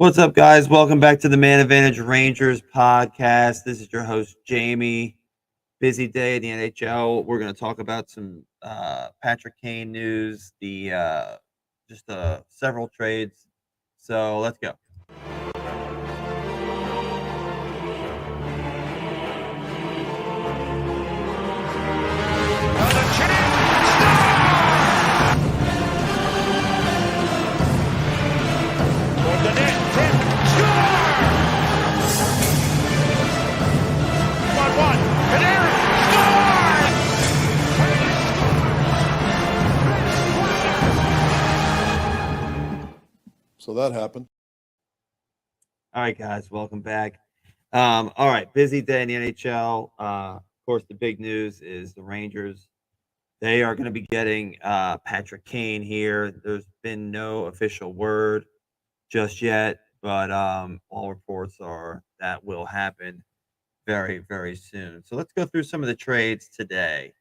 What's up, guys? Welcome back to the Man Advantage Rangers podcast. This is your host, Jamie. Busy day in the NHL. We're going to talk about some Patrick Kane news, the just several trades. So let's go. So that happened. All right, guys, welcome back. All right, busy day in the NHL. Of course, the big news is the Rangers. They are going to be getting Patrick Kane here. There's been no official word just yet, but all reports are that will happen very, very soon. So let's go through some of the trades today.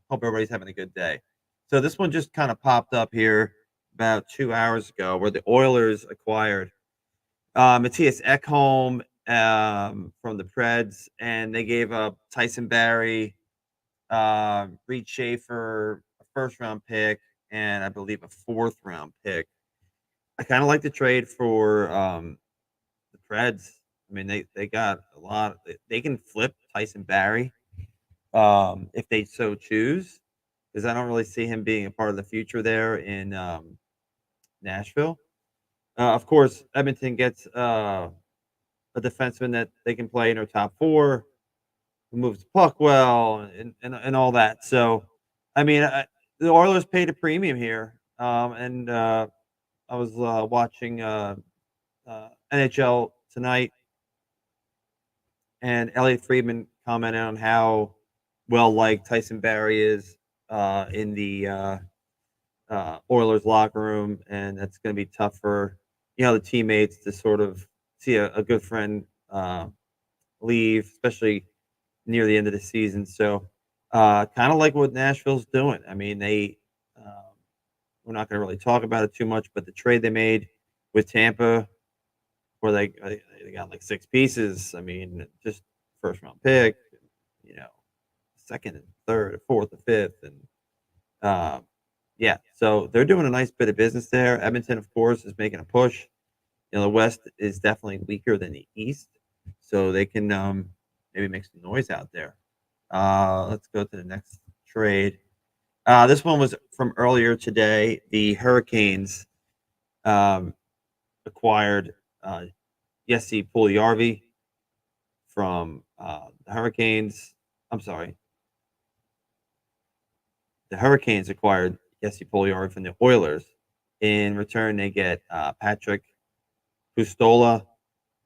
Hope everybody's having a good day. So this one just kind of popped up here about 2 hours ago, where the Oilers acquired Matthias Ekholm from the Preds, and they gave up Tyson Barrie, Reed Schaefer, a first round pick, and I believe a fourth round pick. I kind of like the trade for the Preds. I mean, they got a lot. They can flip Tyson Barrie if they so choose, because I don't really see him being a part of the future there in Nashville. Of course, Edmonton gets a defenseman that they can play in their top four, who moves the puck well, and all that. So, I mean, the Oilers paid a premium here, and I was watching NHL tonight, and Elliot Friedman commented on how well liked Tyson Barrie is in the Oilers locker room, and that's going to be tough for the teammates to sort of see a good friend leave, especially near the end of the season. So, kind of like what Nashville's doing. I mean, we're not going to really talk about it too much, but the trade they made with Tampa, where they got like six pieces. I mean, just first round pick, you know, second and third, fourth and fifth, and yeah. So they're doing a nice bit of business there. Edmonton, of course, is making a push. The West is definitely weaker than the East, so they can maybe make some noise out there. Let's go to the next trade. This one was from earlier today. The Hurricanes um, acquired Jesse Puljujärvi from the Hurricanes. I'm sorry. The Hurricanes acquired Jesse Puljujärvi from the Oilers. In return, they get Patrick Pustola.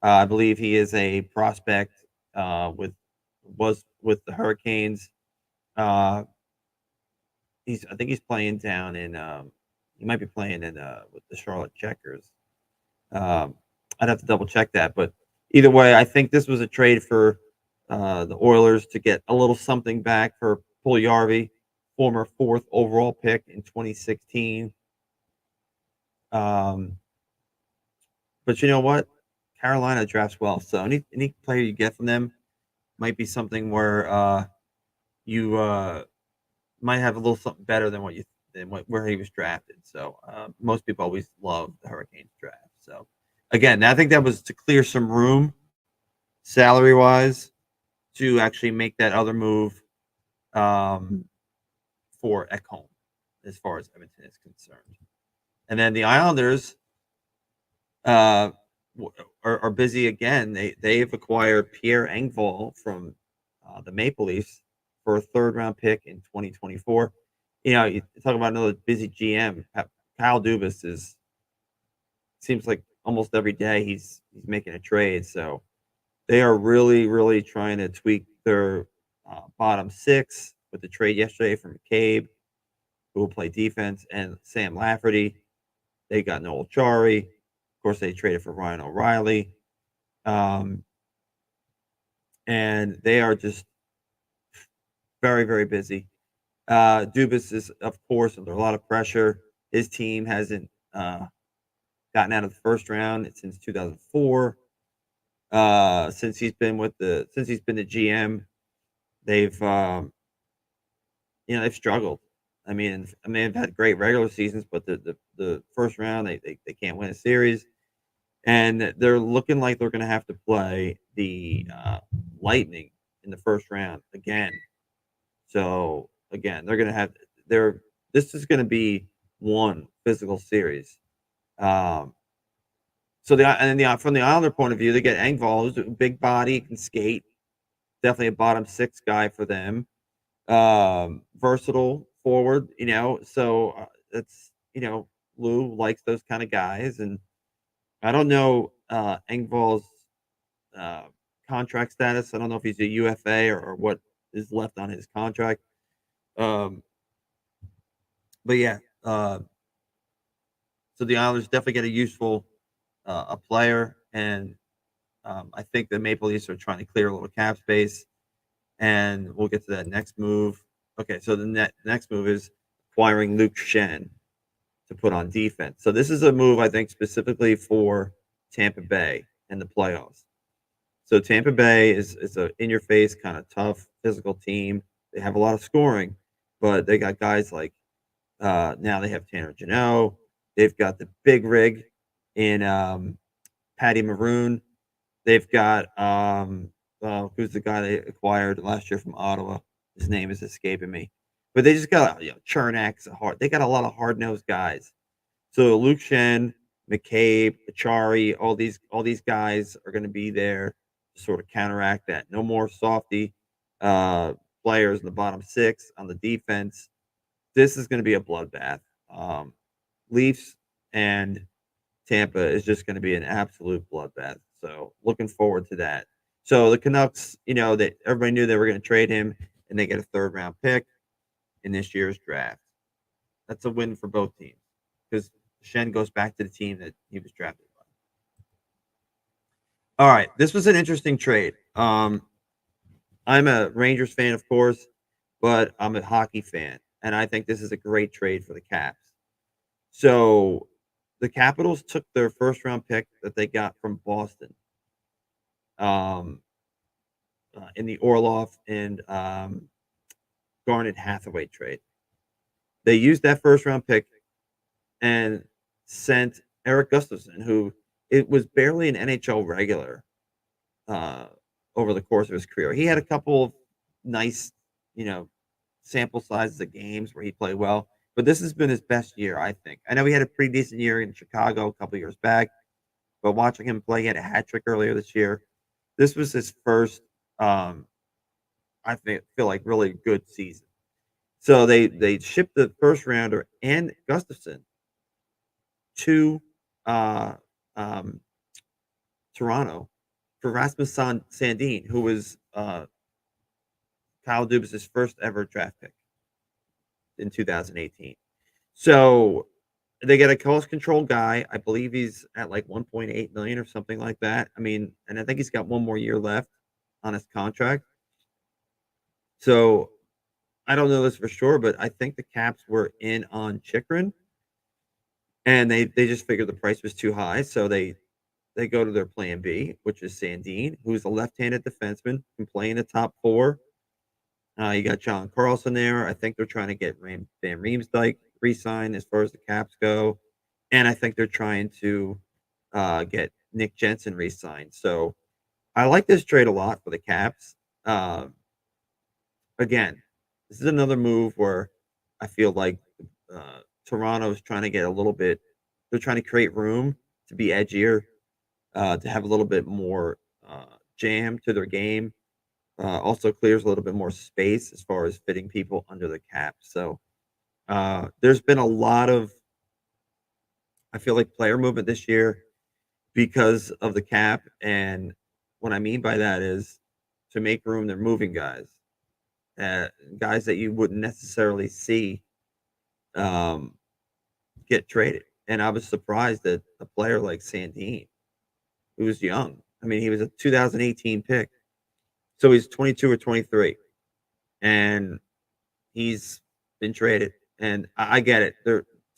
I believe he is a prospect was with the Hurricanes. Uh, I think he's playing down in he might be playing in with the Charlotte Checkers. Um, I'd have to double check that, but either way, I think this was a trade for the Oilers to get a little something back for Puljujärvi, former fourth overall pick in 2016. But you know what? Carolina drafts well, so any player you get from them might be something where you might have a little something better than where he was drafted. So most people always love the Hurricanes draft. So again, I think that was to clear some room, salary wise, to actually make that other move for Ekholm, as far as Edmonton is concerned. And then the Islanders uh, are busy again. They've acquired Pierre Engvall from the Maple Leafs for a third round pick in 2024. You talk about another busy GM. Kyle Dubas seems like almost every day he's making a trade. So they are really, really trying to tweak their bottom six with the trade yesterday from McCabe, who will play defense, and Sam Lafferty. They got Noel Chari. Of course, they traded for Ryan O'Reilly. And they are just very, very busy. Dubas is, of course, under a lot of pressure. His team hasn't gotten out of the first round since 2004. Since he's been the GM, they've they've struggled. They've had great regular seasons, but the first round they can't win a series, and they're looking like they're going to have to play the Lightning in the first round again. So again, they're going to have they're this is going to be one physical series. Um, from the Islander point of view, they get Engvall, who's a big body, can skate, definitely a bottom six guy for them. Versatile forward, so it's Lou likes those kind of guys, and I don't know Engvall's uh, contract status. I don't know if he's a UFA or what is left on his contract. Um, but yeah, so the Islanders definitely get a useful a player, and I think the Maple Leafs are trying to clear a little cap space, and we'll get to that next move. Okay, so the next move is acquiring Luke Shen to put on defense. So this is a move I think specifically for Tampa Bay and the playoffs. So Tampa Bay is a in your face kind of tough physical team. They have a lot of scoring, but they got guys like now they have Tanner Jeannot. They've got the big rig in Patty Maroon. They've got who's the guy they acquired last year from Ottawa? His name is escaping me. But they just got Chernak's hard. They got a lot of hard nosed guys. So Luke Shen, McCabe, Achari, all these guys are going to be there to sort of counteract that. No more softy uh, players in the bottom six on the defense. This is going to be a bloodbath. Um, Leafs and Tampa is just going to be an absolute bloodbath. So looking forward to that. So the Canucks, that everybody knew they were going to trade him, and they get a third round pick in this year's draft. That's a win for both teams because Shen goes back to the team that he was drafted by. All right, this was an interesting trade. I'm a Rangers fan, of course, but I'm a hockey fan, and I think this is a great trade for the Caps. So the Capitals took their first round pick that they got from Boston um, in the Orlov and Garnet Hathaway trade. They used that first round pick and sent Eric Gustafson, who it was barely an NHL regular uh, over the course of his career. He had a couple of nice, sample sizes of games where he played well, but this has been his best year, I think. I know he had a pretty decent year in Chicago a couple years back, but watching him play, he had a hat trick earlier this year. This was his first, feel like really good season. So they shipped the first rounder and Gustafson to uh, um, Toronto for Rasmus Sandin, who was Kyle Dubas' first ever draft pick in 2018. So they get a cost control guy. I believe he's at like 1.8 million or something like that. And I think he's got one more year left on his contract. So I don't know this for sure, but I think the Caps were in on Chikrin, and they just figured the price was too high, so they go to their plan B, which is Sandin, who's a left-handed defenseman, can play in the top four. You got John Carlson there. I think they're trying to get Van Riemsdyk re-signed as far as the Caps go, and I think they're trying to get Nick Jensen re-signed. So I like this trade a lot for the Caps. Again, this is another move where I feel like Toronto is trying to get a little bit. They're trying to create room to be edgier, to have a little bit more jam to their game. Also clears a little bit more space as far as fitting people under the cap. So there's been a lot of, I feel like, player movement this year because of the cap. And what I mean by that is to make room, they're moving guys, guys that you wouldn't necessarily see um, get traded. And I was surprised that a player like Sandin, who was young, he was a 2018 pick. So he's 22 or 23, and he's been traded. And I get it.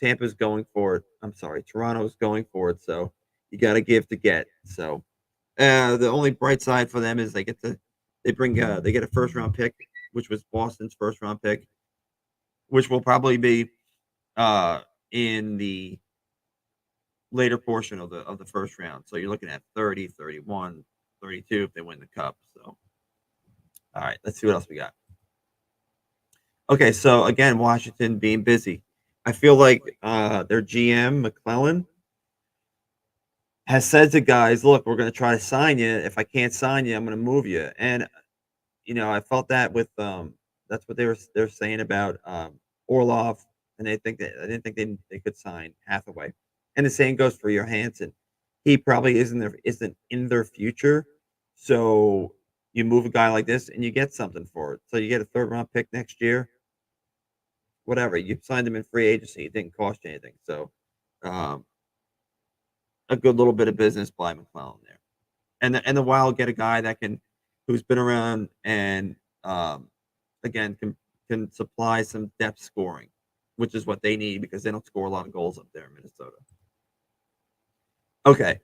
Tampa's going for it. I'm sorry, Toronto's going for it. So you got to give to get. So the only bright side for them is they get a first round pick, which was Boston's first round pick, which will probably be uh, in the later portion of the first round. So you're looking at 30, 31, 32 if they win the cup. So all right, let's see what else we got. Okay, so again, Washington being busy. I feel like their GM McClellan has said to guys, "Look, we're going to try to sign you. If I can't sign you, I'm going to move you." And I felt that with that's what they're saying about Orlov, and I didn't think they could sign Hathaway. And the same goes for Johansson. He probably isn't in their future. So you move a guy like this and you get something for it. So you get a third round pick next year, whatever. You signed him in free agency. It didn't cost you anything. So um, a good little bit of business by McClellan there. And the Wild get a guy who's been around and um, again can supply some depth scoring, which is what they need because they don't score a lot of goals up there in Minnesota. Okay,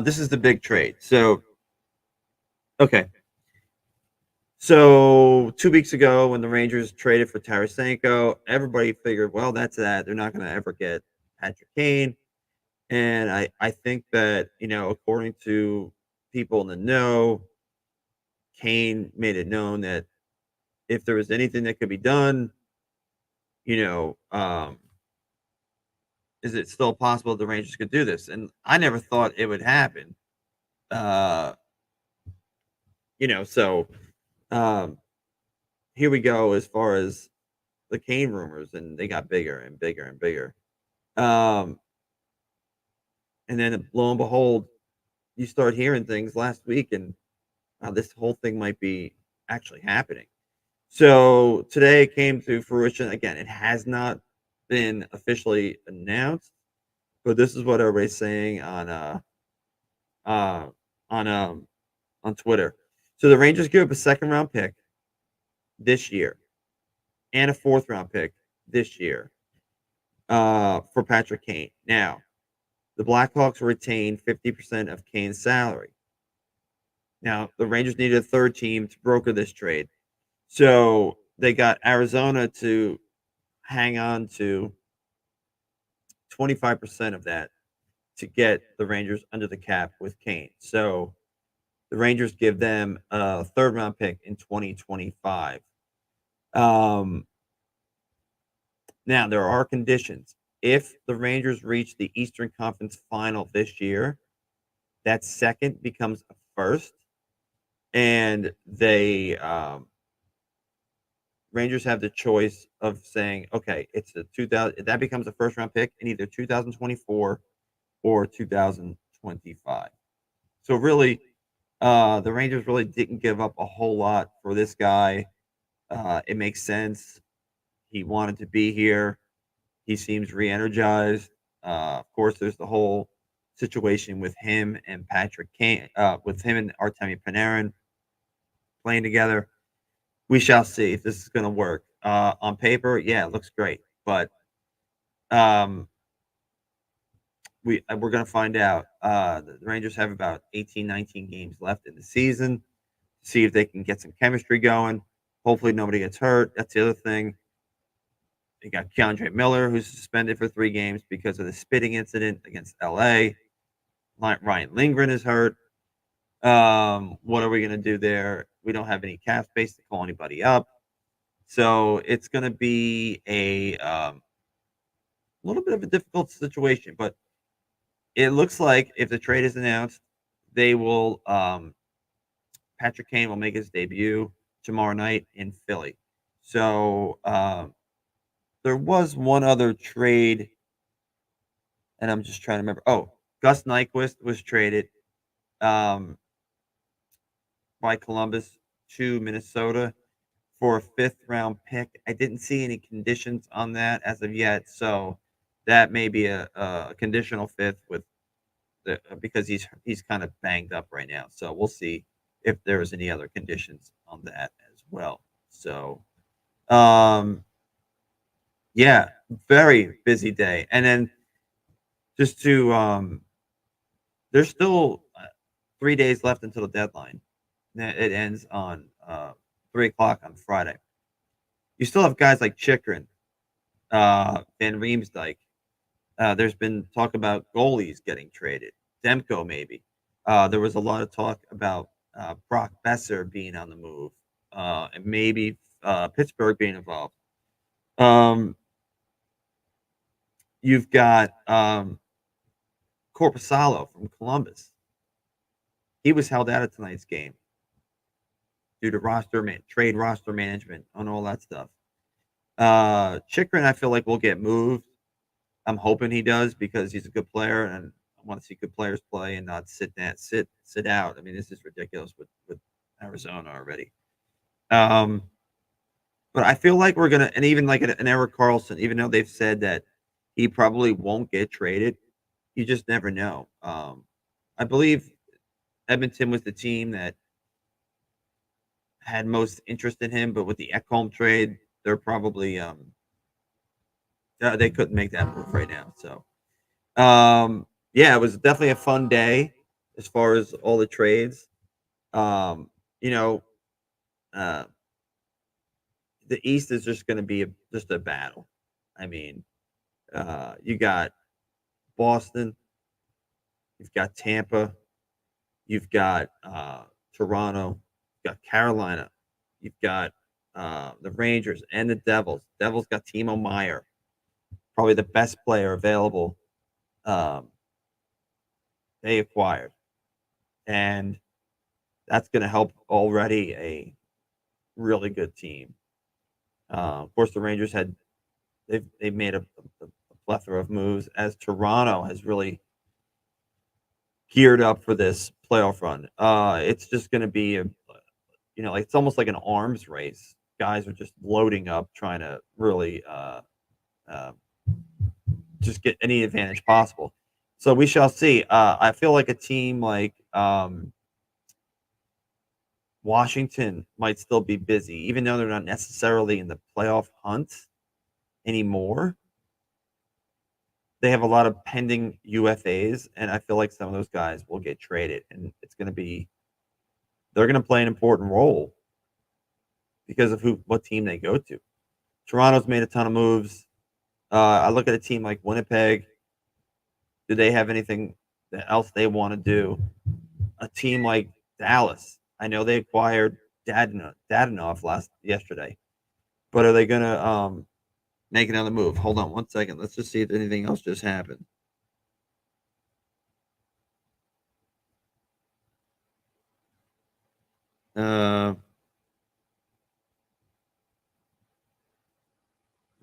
this is the big trade. So okay, so 2 weeks ago when the Rangers traded for Tarasenko, everybody figured, well, that's that. They're not going to ever get Patrick Kane. And I think that, according to people in the know, Kane made it known that if there was anything that could be done, you know, um, is it still possible the Rangers could do this? And I never thought it would happen. Uh, so um, here we go as far as the Kane rumors, and they got bigger and bigger and bigger. Um, and then lo and behold, you start hearing things last week, and this whole thing might be actually happening. So today it came to fruition. Again, it has not been officially announced, but this is what everybody's saying uh on um on Twitter. So the Rangers give up a second round pick this year and a fourth round pick this year for Patrick Kane. Now, the Blackhawks retain 50% of Kane's salary. Now, the Rangers needed a third team to broker this trade. So they got Arizona to hang on to 25% of that to get the Rangers under the cap with Kane. So the Rangers give them a third round pick in 2025. Um, Now, there are conditions. If the Rangers reach the Eastern Conference final this year, that second becomes a first. And Rangers have the choice of saying, okay, it's a 2000, that becomes a first round pick in either 2024 or 2025. So really, the Rangers really didn't give up a whole lot for this guy. It makes sense. He wanted to be here. He seems re-energized. Of course, there's the whole situation with him and Patrick Kane, with him and Artemi Panarin playing together. We shall see if this is going to work. On paper, yeah, it looks great, but um, we're going to find out. The Rangers have about 18, 19 games left in the season. See if they can get some chemistry going. Hopefully, nobody gets hurt. That's the other thing. They got Keandre Miller, who's suspended for 3 games because of the spitting incident against LA. Ryan Lindgren is hurt. What are we going to do there? We don't have any cap space to call anybody up. So it's going to be a little bit of a difficult situation. But it looks like if the trade is announced, they will. Patrick Kane will make his debut tomorrow night in Philly. So there was one other trade, and I'm just trying to remember. Oh, Gus Nyquist was traded um, by Columbus to Minnesota for a fifth round pick. I didn't see any conditions on that as of yet, so that may be a conditional fifth with because he's kind of banged up right now. So we'll see if there's any other conditions on that as well. So, um, Yeah, very busy day. And then just to there's still 3 days left until the deadline. It ends on 3 o'clock on Friday. You still have guys like Chikrin, Van Riemsdyk. There's been talk about goalies getting traded. Demko, maybe. There was a lot of talk about Brock Besser being on the move, and maybe Pittsburgh being involved. Um, you've got Corpusalo from Columbus. He was held out of tonight's game due to trade roster management and all that stuff. Chikrin, I feel like will get moved. I'm hoping he does because he's a good player, and I want to see good players play and not sit out. I mean, this is ridiculous with Arizona already. Um, but I feel like we're gonna, and even like an Eric Carlson, even though they've said that he probably won't get traded, you just never know. I believe Edmonton was the team that had most interest in him, but with the Ekholm trade, they're probably they couldn't make that move right now. So yeah, it was definitely a fun day as far as all the trades. Um, you know, uh, the East is just going to be just a battle. I mean, you got Boston, you've got Tampa, you've got Toronto, you've got Carolina, you've got the Rangers and the Devils. Devils got Timo Meyer, probably the best player available. Um, they acquired, and that's going to help already a really good team. Of course, the Rangers they've made a plethora of moves as Toronto has really geared up for this playoff run. It's just going to be like it's almost like an arms race. Guys are just loading up, trying to really uh, just get any advantage possible. So we shall see. I feel like a team like Washington might still be busy, even though they're not necessarily in the playoff hunt anymore. They have a lot of pending UFAs, and I feel like some of those guys will get traded, and they're going to play an important role because of what team they go to. Toronto's made a ton of moves. I look at a team like Winnipeg. Do they have anything else they want to do? A team like Dallas. I know they acquired Dadonov yesterday, but are they going to make another move? Hold on 1 second. Let's just see if anything else just happened. Uh,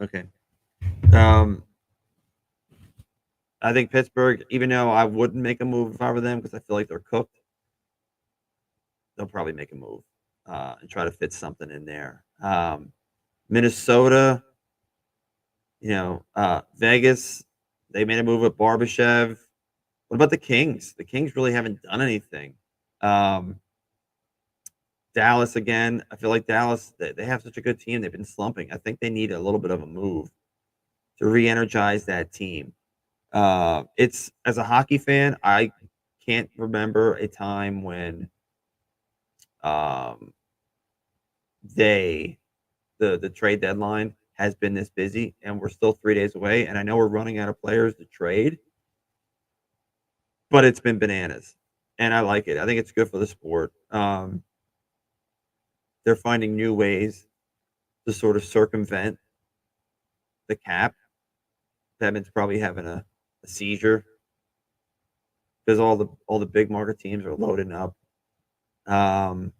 okay. Um, I think Pittsburgh, even though I wouldn't make a move if I were them because I feel like they're cooked, they'll probably make a move and try to fit something in there. Minnesota, Vegas, they made a move with Barbashev. What about the Kings? The Kings really haven't done anything. Um, Dallas again. I feel like Dallas, they have such a good team. They've been slumping. I think they need a little bit of a move to re-energize that team. It's as a hockey fan, I can't remember a time when um, they the trade deadline has been this busy, and we're still 3 days away. And I know we're running out of players to trade, but it's been bananas, and I like it. I think it's good for the sport. They're finding new ways to sort of circumvent the cap. Devin's probably having a seizure because all the big market teams are loading up. Um,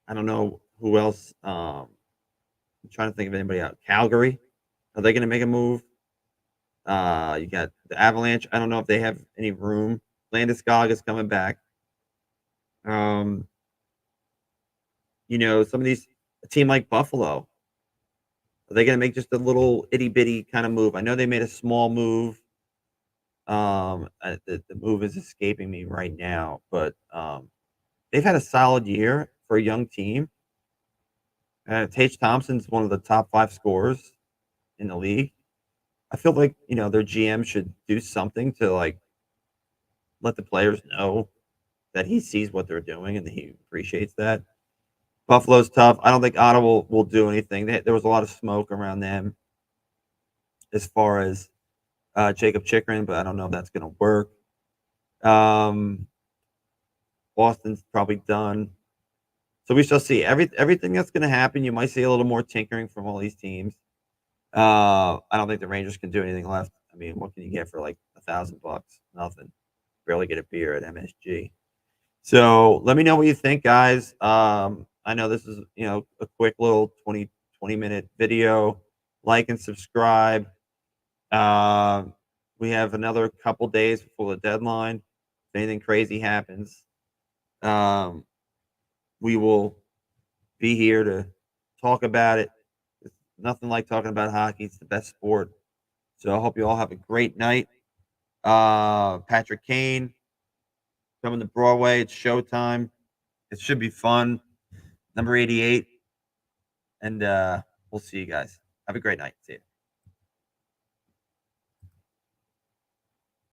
I don't know who else. I'm trying to think of anybody out. Calgary, are they going to make a move? You got the Avalanche. I don't know if they have any room. Landeskog is coming back. Um, some of these a team like Buffalo, are they going to make just a little itty bitty kind of move? I know they made a small move. The move is escaping me right now, but they've had a solid year for a young team. Tage Thompson's one of the top 5 scorers in the league. I feel like, their GM should do something to, like, let the players know that he sees what they're doing and that he appreciates that. Buffalo's tough. I don't think Ottawa will do anything. There was a lot of smoke around them as far as Jacob Chikrin, but I don't know if that's going to work. Um, Boston's probably done. So we shall see. Everything that's going to happen, you might see a little more tinkering from all these teams. I don't think the Rangers can do anything left. I mean, what can you get for like $1,000? Nothing. Barely get a beer at MSG. So let me know what you think, guys. I know this is a quick little 20 minute video. Like and subscribe. Uh, we have another couple days before the deadline. If anything crazy happens, um, we will be here to talk about it. It's nothing like talking about hockey. It's the best sport. So I hope you all have a great night. Patrick Kane coming to Broadway. It's showtime. It should be fun. Number 88. And we'll see you guys. Have a great night. See you.